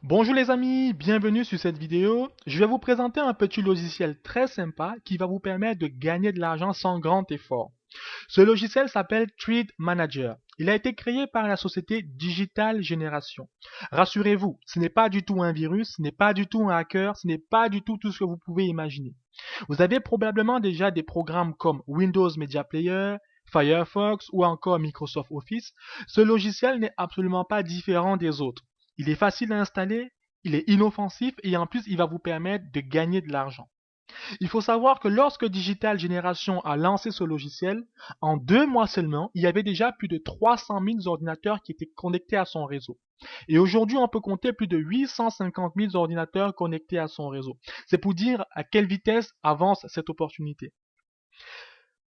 Bonjour les amis, bienvenue sur cette vidéo. Je vais vous présenter un petit logiciel très sympa qui va vous permettre de gagner de l'argent sans grand effort. Ce logiciel s'appelle Trade Manager. Il a été créé par la société Digital Generation. Rassurez-vous, ce n'est pas du tout un virus, ce n'est pas du tout un hacker, ce n'est pas du tout ce que vous pouvez imaginer. Vous avez probablement déjà des programmes comme Windows Media Player, Firefox ou encore Microsoft Office. Ce logiciel n'est absolument pas différent des autres. Il est facile à installer, il est inoffensif et en plus il va vous permettre de gagner de l'argent. Il faut savoir que lorsque Digital Generation a lancé ce logiciel, en 2 mois seulement, il y avait déjà plus de 300 000 ordinateurs qui étaient connectés à son réseau. Et aujourd'hui, on peut compter plus de 850 000 ordinateurs connectés à son réseau. C'est pour dire à quelle vitesse avance cette opportunité.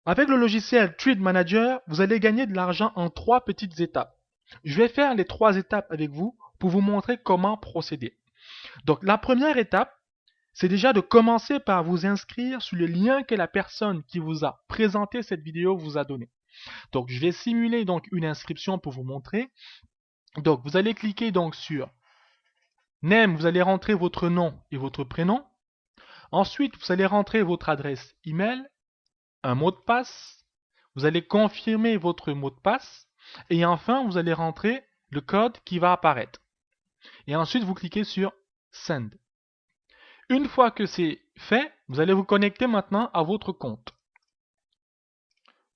Avec le logiciel Trade Manager, vous allez gagner de l'argent en 3 petites étapes. Je vais faire les 3 étapes avec vous pour vous montrer comment procéder. Donc la première étape, c'est déjà de commencer par vous inscrire sur le lien que la personne qui vous a présenté cette vidéo vous a donné. Donc je vais simuler donc une inscription pour vous montrer. Donc vous allez cliquer donc sur Name, vous allez rentrer votre nom et votre prénom. Ensuite, vous allez rentrer votre adresse email, un mot de passe. Vous allez confirmer votre mot de passe. Et enfin, vous allez rentrer le code qui va apparaître. Et ensuite, vous cliquez sur Send. Une fois que c'est fait, vous allez vous connecter maintenant à votre compte.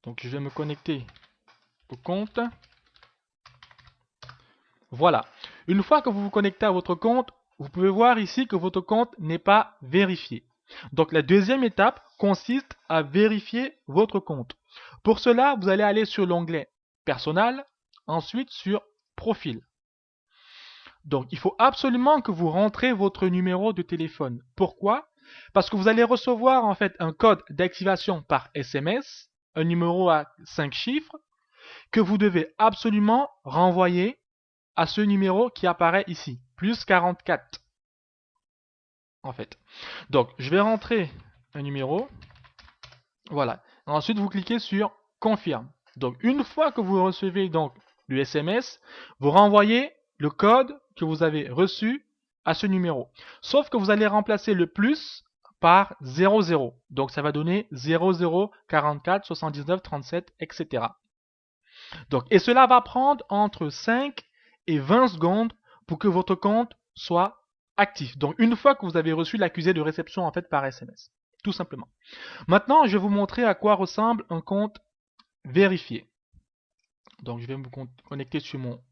Donc je vais me connecter au compte. Voilà. Une fois que vous vous connectez à votre compte, vous pouvez voir ici que votre compte n'est pas vérifié. Donc la deuxième étape consiste à vérifier votre compte. Pour cela, vous allez aller sur l'onglet Personnel, ensuite sur Profil. Donc il faut absolument que vous rentrez votre numéro de téléphone. Pourquoi? Parce que vous allez recevoir en fait un code d'activation par SMS, un numéro à 5 chiffres, que vous devez absolument renvoyer à ce numéro qui apparaît ici, plus 44 en fait. Donc je vais rentrer un numéro, voilà. Ensuite vous cliquez sur Confirme. Donc une fois que vous recevez donc le SMS, vous renvoyez le code que vous avez reçu à ce numéro. Sauf que vous allez remplacer le plus par 00. Donc ça va donner 00 44 79 37, etc. Donc, et cela va prendre entre 5 et 20 secondes pour que votre compte soit actif. Donc une fois que vous avez reçu l'accusé de réception en fait par SMS. Tout simplement. Maintenant, je vais vous montrer à quoi ressemble un compte vérifié. Donc je vais me connecter sur mon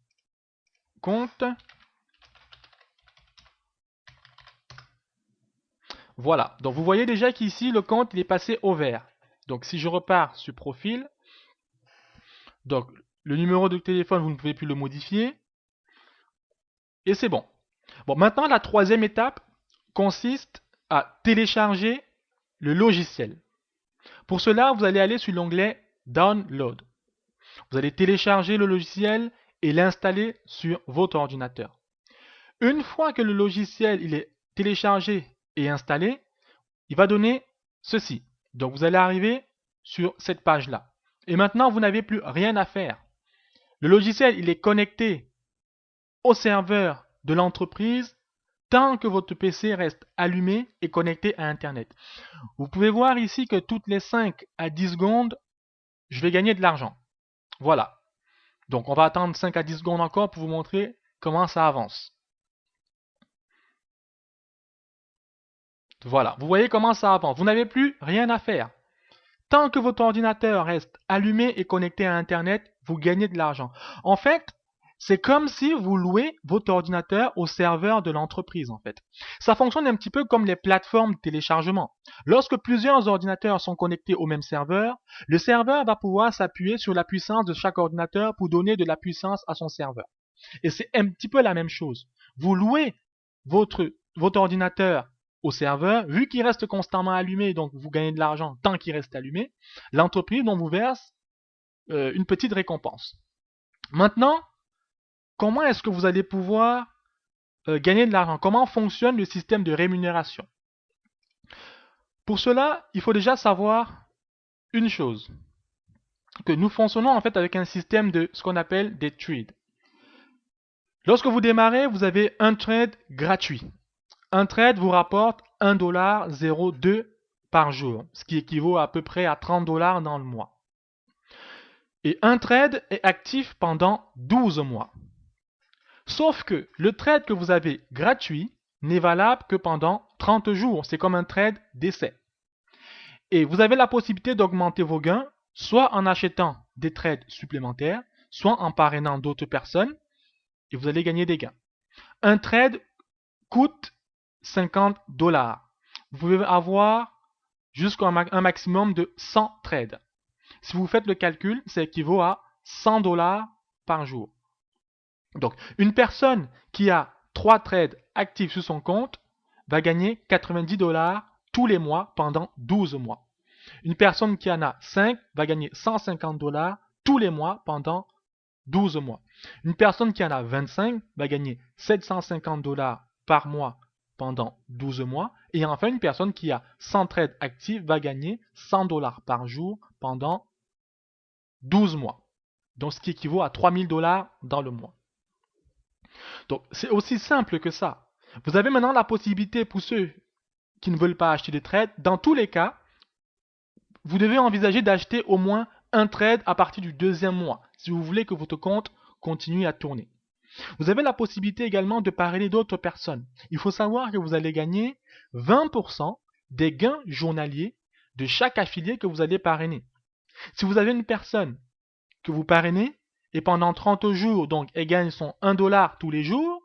compte. Voilà. Donc vous voyez déjà qu'ici le compte il est passé au vert. Donc si je repars sur profil, donc le numéro de téléphone vous ne pouvez plus le modifier. Et c'est bon. Bon, maintenant la troisième étape consiste à télécharger le logiciel. Pour cela, vous allez aller sur l'onglet Download. Vous allez télécharger le logiciel et l'installer sur votre ordinateur. Une fois que le logiciel il est téléchargé et installé, il va donner ceci. Donc vous allez arriver sur cette page-là. Et maintenant, vous n'avez plus rien à faire. Le logiciel il est connecté au serveur de l'entreprise tant que votre PC reste allumé et connecté à Internet. Vous pouvez voir ici que toutes les 5 à 10 secondes, je vais gagner de l'argent. Voilà. Donc on va attendre 5 à 10 secondes encore pour vous montrer comment ça avance. Voilà, vous voyez comment ça avance. Vous n'avez plus rien à faire. Tant que votre ordinateur reste allumé et connecté à Internet, vous gagnez de l'argent. En fait, c'est comme si vous louez votre ordinateur au serveur de l'entreprise, en fait. Ça fonctionne un petit peu comme les plateformes de téléchargement. Lorsque plusieurs ordinateurs sont connectés au même serveur, le serveur va pouvoir s'appuyer sur la puissance de chaque ordinateur pour donner de la puissance à son serveur. Et c'est un petit peu la même chose. Vous louez votre ordinateur au serveur, vu qu'il reste constamment allumé, donc vous gagnez de l'argent tant qu'il reste allumé, l'entreprise vous verse une petite récompense. Maintenant, comment est-ce que vous allez pouvoir gagner de l'argent? Comment fonctionne le système de rémunération? Pour cela, il faut déjà savoir une chose, que nous fonctionnons en fait avec un système de ce qu'on appelle des trades. Lorsque vous démarrez, vous avez un trade gratuit. Un trade vous rapporte 1,02$ par jour, ce qui équivaut à peu près à 30$ dans le mois. Et un trade est actif pendant 12 mois. Sauf que le trade que vous avez gratuit n'est valable que pendant 30 jours. C'est comme un trade d'essai. Et vous avez la possibilité d'augmenter vos gains, soit en achetant des trades supplémentaires, soit en parrainant d'autres personnes, et vous allez gagner des gains. Un trade coûte 50$. Vous pouvez avoir jusqu'à un maximum de 100 trades. Si vous faites le calcul, ça équivaut à 100$ par jour. Donc, une personne qui a 3 trades actifs sur son compte va gagner 90$ tous les mois pendant 12 mois. Une personne qui en a 5 va gagner 150$ tous les mois pendant 12 mois. Une personne qui en a 25 va gagner 750$ par mois pendant 12 mois. Et enfin, une personne qui a 100 trades actifs va gagner 100$ par jour pendant 12 mois. Donc, ce qui équivaut à 3000$ dans le mois. Donc, c'est aussi simple que ça. Vous avez maintenant la possibilité pour ceux qui ne veulent pas acheter de trades. Dans tous les cas, vous devez envisager d'acheter au moins un trade à partir du deuxième mois, si vous voulez que votre compte continue à tourner. Vous avez la possibilité également de parrainer d'autres personnes. Il faut savoir que vous allez gagner 20% des gains journaliers de chaque affilié que vous allez parrainer. Si vous avez une personne que vous parrainez, et pendant 30 jours, donc elle gagne son 1$ tous les jours,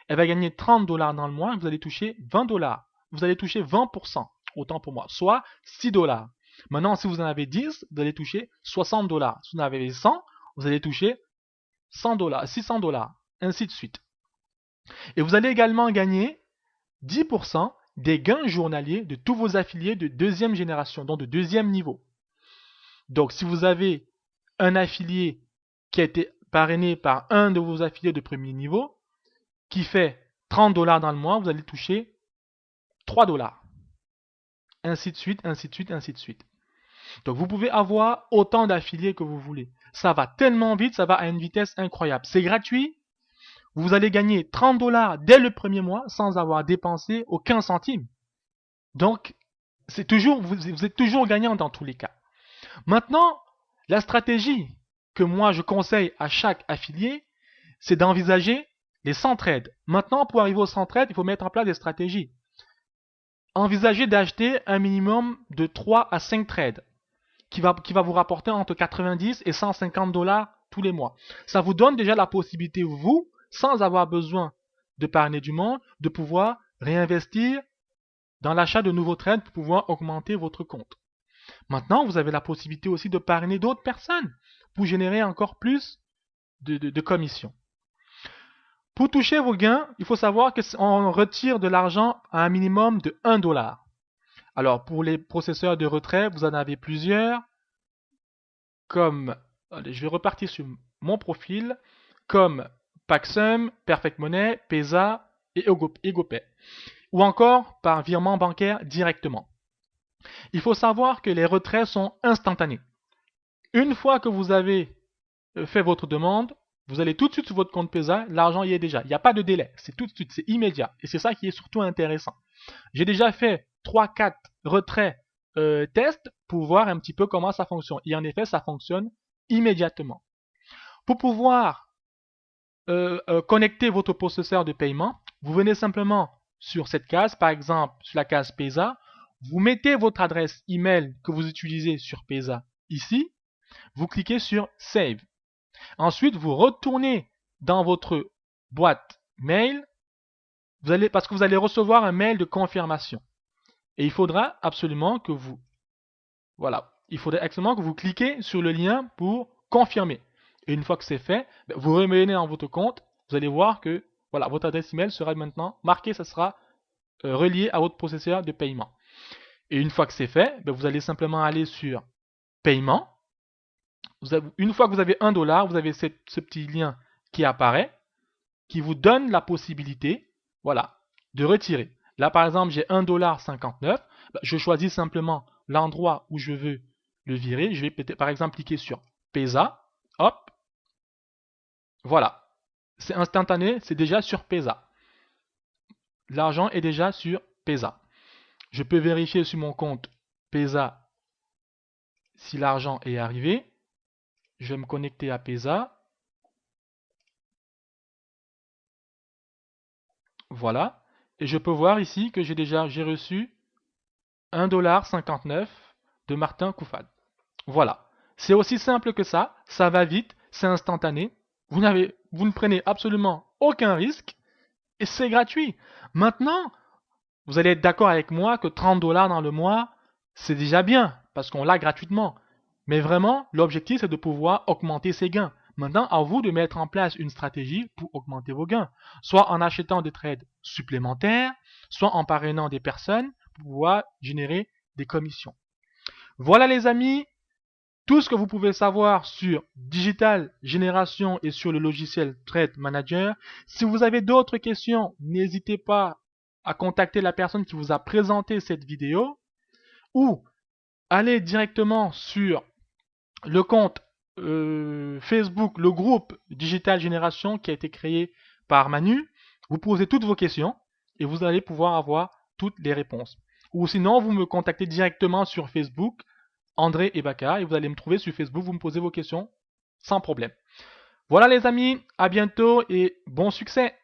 elle va gagner 30$ dans le mois, et vous allez toucher 20$. Vous allez toucher 20%, autant pour moi, soit 6$. Maintenant, si vous en avez 10, vous allez toucher 60$. Si vous en avez 100, vous allez toucher 100$, 600$, ainsi de suite. Et vous allez également gagner 10% des gains journaliers de tous vos affiliés de deuxième génération, donc de deuxième niveau. Donc, si vous avez un affilié qui a été parrainé par un de vos affiliés de premier niveau, qui fait 30$ dans le mois, vous allez toucher 3$. Ainsi de suite, ainsi de suite, ainsi de suite. Donc vous pouvez avoir autant d'affiliés que vous voulez. Ça va tellement vite, ça va à une vitesse incroyable. C'est gratuit. Vous allez gagner 30$ dès le premier mois sans avoir dépensé aucun centime. Donc, vous êtes toujours gagnant dans tous les cas. Maintenant, la stratégie que moi je conseille à chaque affilié, c'est d'envisager les 100 trades. Maintenant, pour arriver aux 100 trades, il faut mettre en place des stratégies. Envisagez d'acheter un minimum de 3 à 5 trades qui va vous rapporter entre 90 et 150$ tous les mois. Ça vous donne déjà la possibilité, vous, sans avoir besoin de parrainer du monde, de pouvoir réinvestir dans l'achat de nouveaux trades pour pouvoir augmenter votre compte. Maintenant, vous avez la possibilité aussi de parrainer d'autres personnes pour générer encore plus de commissions. Pour toucher vos gains, il faut savoir qu'on retire de l'argent à un minimum de 1$. Alors, pour les processeurs de retrait, vous en avez plusieurs, comme, allez, je vais repartir sur mon profil, comme Paxum, Perfect Money, Pesa et EgoPay, ou encore par virement bancaire directement. Il faut savoir que les retraits sont instantanés. Une fois que vous avez fait votre demande, vous allez tout de suite sur votre compte Pesa, l'argent y est déjà. Il n'y a pas de délai, c'est tout de suite, c'est immédiat. Et c'est ça qui est surtout intéressant. J'ai déjà fait 3-4 retraits tests pour voir un petit peu comment ça fonctionne. Et en effet, ça fonctionne immédiatement. Pour pouvoir connecter votre processeur de paiement, vous venez simplement sur cette case, par exemple sur la case Pesa, vous mettez votre adresse email que vous utilisez sur Pesa ici, vous cliquez sur Save. Ensuite, vous retournez dans votre boîte mail, parce que vous allez recevoir un mail de confirmation. Et il faudra absolument que vous, cliquez sur le lien pour confirmer. Et une fois que c'est fait, vous revenez dans votre compte, vous allez voir que voilà, votre adresse email sera maintenant marquée, ça sera relié à votre processeur de paiement. Et une fois que c'est fait, vous allez simplement aller sur Paiement. Une fois que vous avez 1$, vous avez ce petit lien qui apparaît, qui vous donne la possibilité, voilà, de retirer. Là, par exemple, j'ai 1,59$. Je choisis simplement l'endroit où je veux le virer. Je vais par exemple cliquer sur Pesa. Hop. Voilà. c'est instantané, c'est déjà sur Pesa. L'argent est déjà sur Pesa. Je peux vérifier sur mon compte Pesa si l'argent est arrivé. Je vais me connecter à Pesa. Voilà. Et je peux voir ici que j'ai reçu 1,59$ de Martin Koufad. Voilà. C'est aussi simple que ça va vite, c'est instantané. Vous ne prenez absolument aucun risque et c'est gratuit. Maintenant, vous allez être d'accord avec moi que 30$ dans le mois, c'est déjà bien parce qu'on l'a gratuitement. Mais vraiment, l'objectif c'est de pouvoir augmenter ses gains. Maintenant, à vous de mettre en place une stratégie pour augmenter vos gains. Soit en achetant des trades supplémentaires, soit en parrainant des personnes pour pouvoir générer des commissions. Voilà les amis, tout ce que vous pouvez savoir sur Digital Génération et sur le logiciel Trade Manager. Si vous avez d'autres questions, n'hésitez pas à contacter la personne qui vous a présenté cette vidéo ou allez directement sur le compte Facebook, le groupe Digital Génération qui a été créé par Manu. Vous posez toutes vos questions et vous allez pouvoir avoir toutes les réponses. Ou sinon, vous me contactez directement sur Facebook, André Ebaka, et vous allez me trouver sur Facebook, vous me posez vos questions sans problème. Voilà les amis, à bientôt et bon succès!